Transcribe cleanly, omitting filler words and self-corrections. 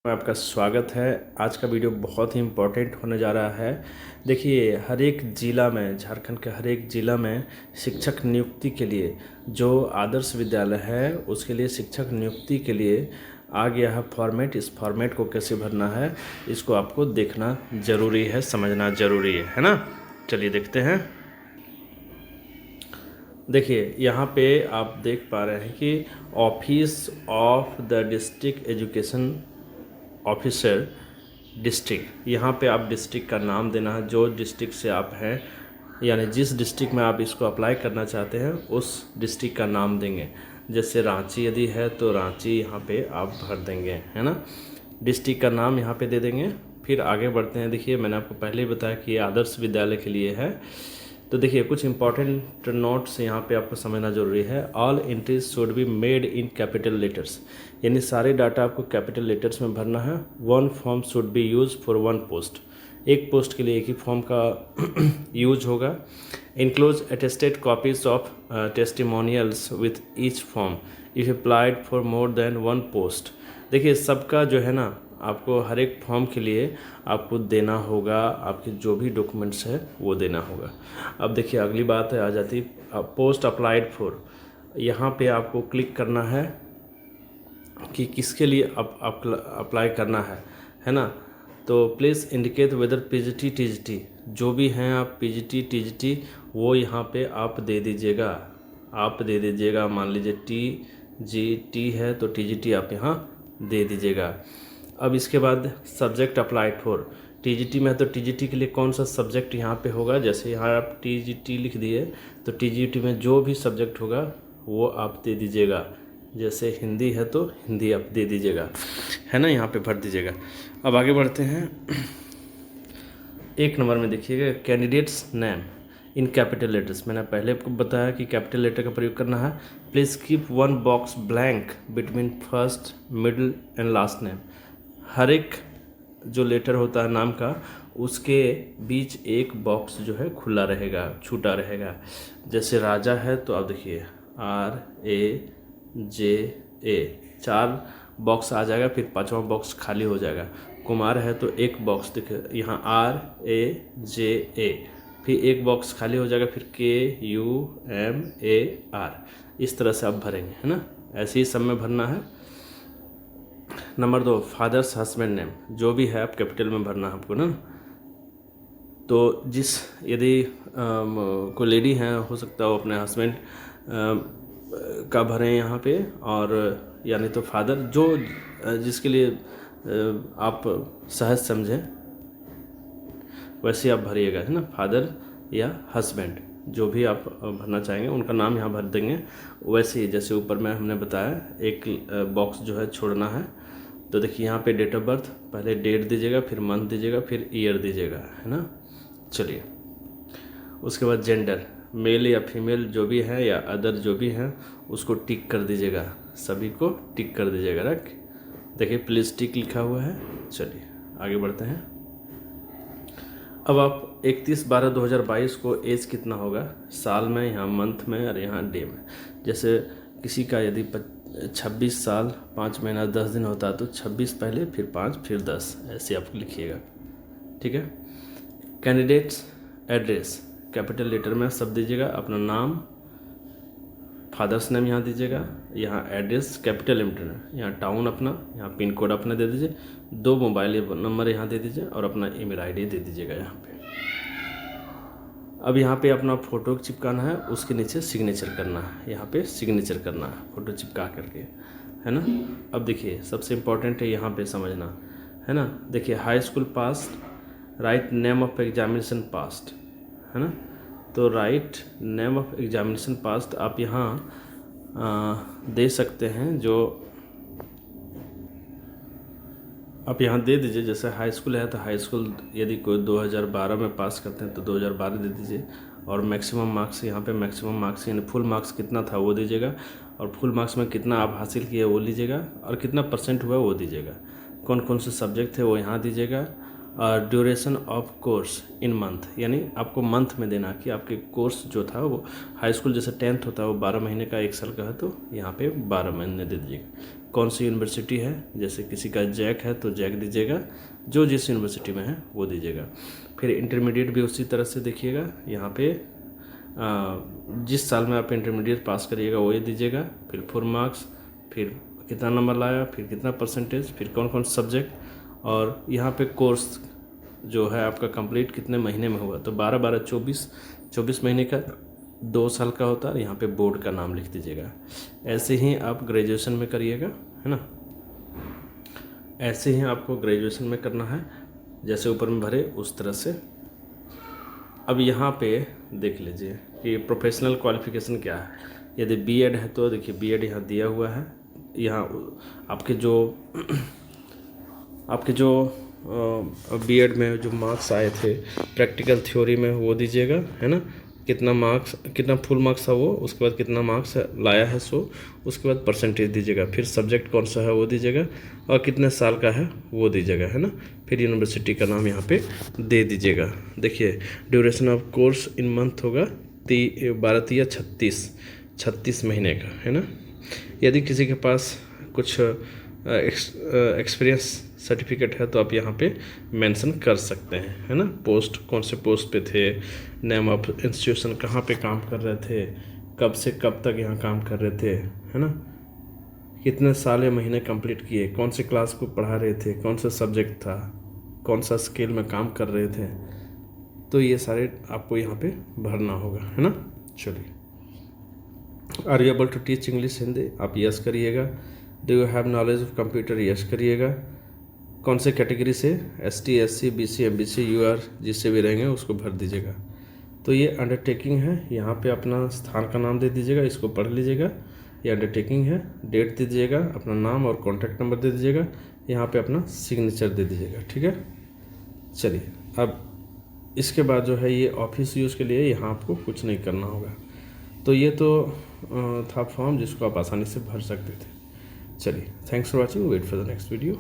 में आपका स्वागत है। आज का वीडियो बहुत ही इम्पोर्टेंट होने जा रहा है। देखिए, हर एक ज़िला में, झारखंड के हर एक ज़िला में शिक्षक नियुक्ति के लिए जो आदर्श विद्यालय है उसके लिए शिक्षक नियुक्ति के लिए आ गया है फॉर्मेट। इस फॉर्मेट को कैसे भरना है इसको आपको देखना ज़रूरी है, समझना ज़रूरी है ना। चलिए देखते हैं। देखिए, यहाँ पे आप देख पा रहे हैं कि office of the district education officer district, यहाँ पे आप डिस्ट्रिक्ट का नाम देना है जो डिस्ट्रिक्ट से आप हैं, यानी जिस डिस्ट्रिक्ट में आप इसको अप्लाई करना चाहते हैं उस डिस्ट्रिक्ट का नाम देंगे। जैसे रांची यदि है तो रांची यहाँ पे आप भर देंगे, है ना। डिस्ट्रिक्ट का नाम यहाँ पे दे देंगे। फिर आगे बढ़ते हैं। देखिए, मैंने आपको पहले ही बताया कि ये आदर्श विद्यालय के लिए है। तो देखिए, कुछ इंपॉर्टेंट नोट्स यहाँ पे आपको समझना जरूरी है। All entries should be made in capital letters, यानी सारे डाटा आपको कैपिटल लेटर्स में भरना है। One form should be use for one post, एक पोस्ट के लिए एक ही फॉर्म का यूज होगा। Enclose attested copies of testimonials with each form if applied for more than one post. देखिए, सबका जो है ना आपको हर एक फॉर्म के लिए आपको देना होगा, आपके जो भी डॉक्यूमेंट्स है वो देना होगा। अब देखिए, अगली बात है आ जाती पोस्ट अप्लाइड फॉर। यहाँ पे आपको क्लिक करना है कि किसके लिए अप्लाई करना है ना। तो please indicate whether PGT TGT, जो भी हैं आप पीजीटी टीजीटी वो यहाँ पे आप दे दीजिएगा, मान लीजिए टीजीटी है तो टीजीटी आप यहाँ दे दीजिएगा। अब इसके बाद सब्जेक्ट अप्लाइड फॉर, टीजीटी में तो टीजीटी के लिए कौन सा सब्जेक्ट यहाँ पे होगा, जैसे यहाँ आप टीजीटी लिख दिए तो टीजीटी में जो भी सब्जेक्ट होगा वो आप दे दीजिएगा। जैसे हिंदी है तो हिंदी आप दे दीजिएगा, है ना, यहाँ पे भर दीजिएगा। अब आगे बढ़ते हैं। एक नंबर में देखिएगा candidates name in capital letters. मैंने पहले आपको बताया कि कैपिटल लेटर का प्रयोग करना है। Please keep one box blank between first middle and last name. हर एक जो लेटर होता है नाम का उसके बीच एक बॉक्स जो है खुला रहेगा, छूटा रहेगा। जैसे राजा है तो आप देखिए RAJA, 4 बॉक्स आ जाएगा, फिर 5वां बॉक्स खाली हो जाएगा। कुमार है तो एक बॉक्स देखिए यहाँ RAJA, फिर एक बॉक्स खाली हो जाएगा, फिर KUMAR। इस तरह से आप भरेंगे, है ना। ऐसे ही सब में भरना है। नंबर 2 फादर्स हस्बैंड नेम, जो भी है आप कैपिटल में भरना है आपको ना। तो जिस यदि कोई लेडी हैं हो सकता है वो अपने हस्बैंड का भरें यहाँ पे, और यानी तो फादर जो जिसके लिए आप सहज समझें वैसे आप भरिएगा, है ना। फादर या हस्बैंड जो भी आप भरना चाहेंगे उनका नाम यहाँ भर देंगे। वैसे ही जैसे ऊपर में हमने बताया एक बॉक्स जो है छोड़ना है। तो देखिए यहाँ पे डेट ऑफ बर्थ, पहले डेट दीजिएगा, फिर मंथ दीजिएगा, फिर ईयर दीजिएगा, है ना। चलिए, उसके बाद जेंडर, मेल या फीमेल जो भी है या अदर जो भी है उसको टिक कर दीजिएगा, सभी को टिक कर दीजिएगा। रख देखिए प्लीज़ टिक लिखा हुआ है। चलिए आगे बढ़ते हैं। अब आप 31/12/2022 को एज कितना होगा, साल में, यहाँ मंथ में और यहाँ डे में। जैसे किसी का यदि 26 साल 5 महीना 10 दिन होता है तो 26 पहले, फिर 5, फिर 10, ऐसे आप लिखिएगा, ठीक है। कैंडिडेट्स एड्रेस, कैपिटल लेटर में सब दीजिएगा, अपना नाम, फादर्स नेम यहाँ दीजिएगा, यहाँ एड्रेस कैपिटल लेटर, यहाँ टाउन अपना, यहाँ पिन कोड अपना दे दीजिए, 2 मोबाइल नंबर यहाँ दे दीजिए और अपना ईमेल आईडी दे दीजिएगा यहाँ पे। अब यहाँ पे अपना फ़ोटो चिपकाना है, उसके नीचे सिग्नेचर करना है, यहाँ पे सिग्नेचर करना है फ़ोटो चिपका करके, है ना। अब देखिए सबसे इम्पोर्टेंट है यहाँ पे समझना, है ना। देखिए high school pass, write name of examination past, है ना। तो write name of examination past आप यहाँ दे सकते हैं, जो आप यहाँ दे दीजिए। जैसे हाई स्कूल है तो हाई स्कूल यदि कोई 2012 में पास करते हैं तो 2012 दे दीजिए, और मैक्सिमम मार्क्स यहाँ पे मैक्सिमम मार्क्स यानी फुल मार्क्स कितना था वो दीजिएगा, और फुल मार्क्स में कितना आप हासिल किए वो लीजिएगा, और कितना परसेंट हुआ वो दीजिएगा। कौन कौन से सब्जेक्ट थे वो यहाँ दीजिएगा। और duration of course in month, यानी आपको मंथ में देना कि आपके कोर्स जो था वो हाई स्कूल जैसे 10th होता है वो 12 महीने का 1 साल का है, तो यहाँ पे 12 महीने दे दीजिएगा। कौन सी यूनिवर्सिटी है, जैसे किसी का जैक है तो जैक दीजिएगा, जो जिस यूनिवर्सिटी में है वो दीजिएगा। फिर इंटरमीडिएट भी उसी तरह से देखिएगा, यहाँ पे जिस साल में आप इंटरमीडिएट पास करिएगा वो ये दीजिएगा। फिर फुल मार्क्स, फिर कितना नंबर लाया, फिर कितना परसेंटेज, फिर कौन कौन सब्जेक्ट, और यहाँ पे कोर्स जो है आपका कंप्लीट कितने महीने में हुआ, तो 12 24 महीने का 2 साल का होता है। यहाँ पे बोर्ड का नाम लिख दीजिएगा। ऐसे ही आप ग्रेजुएशन में करिएगा, है ना, ऐसे ही आपको ग्रेजुएशन में करना है, जैसे ऊपर में भरे उस तरह से। अब यहाँ पे देख लीजिए कि प्रोफेशनल क्वालिफिकेशन क्या है। यदि बीएड है तो देखिए बीएड यहाँ दिया हुआ है। यहाँ आपके जो बीएड में जो मार्क्स आए थे प्रैक्टिकल थ्योरी में वो दीजिएगा, है ना, कितना फुल मार्क्स था वो, उसके बाद कितना मार्क्स लाया है सो, उसके बाद परसेंटेज दीजिएगा। फिर सब्जेक्ट कौन सा है वो दीजिएगा, और कितने साल का है वो दीजिएगा, है ना। फिर यूनिवर्सिटी का नाम यहाँ पे दे दीजिएगा। देखिए duration of course in month होगा 12 या 36 महीने का, है ना। यदि किसी के पास कुछ एक्सपीरियंस सर्टिफिकेट है तो आप यहाँ पे मेंशन कर सकते हैं, है ना। पोस्ट कौन से पोस्ट पे थे, नेम ऑफ इंस्टीट्यूशन, कहाँ पे काम कर रहे थे, कब से कब तक यहाँ काम कर रहे थे, है ना, कितने साल या महीने कंप्लीट किए, कौन से क्लास को पढ़ा रहे थे, कौन सा सब्जेक्ट था, कौन सा स्केल में काम कर रहे थे, तो ये सारे आपको यहाँ पे भरना होगा, है ना। चलिए, are you able to teach English Hindi, आप यस करिएगा। Do you have knowledge of computer, yes करिएगा। कौन से कैटेगरी से, ST SC BC MBC UR जिससे भी रहेंगे उसको भर दीजिएगा। तो ये अंडरटेकिंग है, यहाँ पे अपना स्थान का नाम दे दीजिएगा, इसको पढ़ लीजिएगा। ये अंडरटेकिंग है, डेट दीजिएगा, अपना नाम और कॉन्टैक्ट नंबर दे दीजिएगा, यहाँ पे अपना सिग्नेचर दे दीजिएगा, ठीक है। चलिए, अब इसके बाद जो है ये ऑफिस यूज़ के लिए यहाँ आपको कुछ नहीं करना होगा। तो ये तो था फॉर्म जिसको आप आसानी से भर सकते थे। चलिए, thanks for watching, wait for the next video.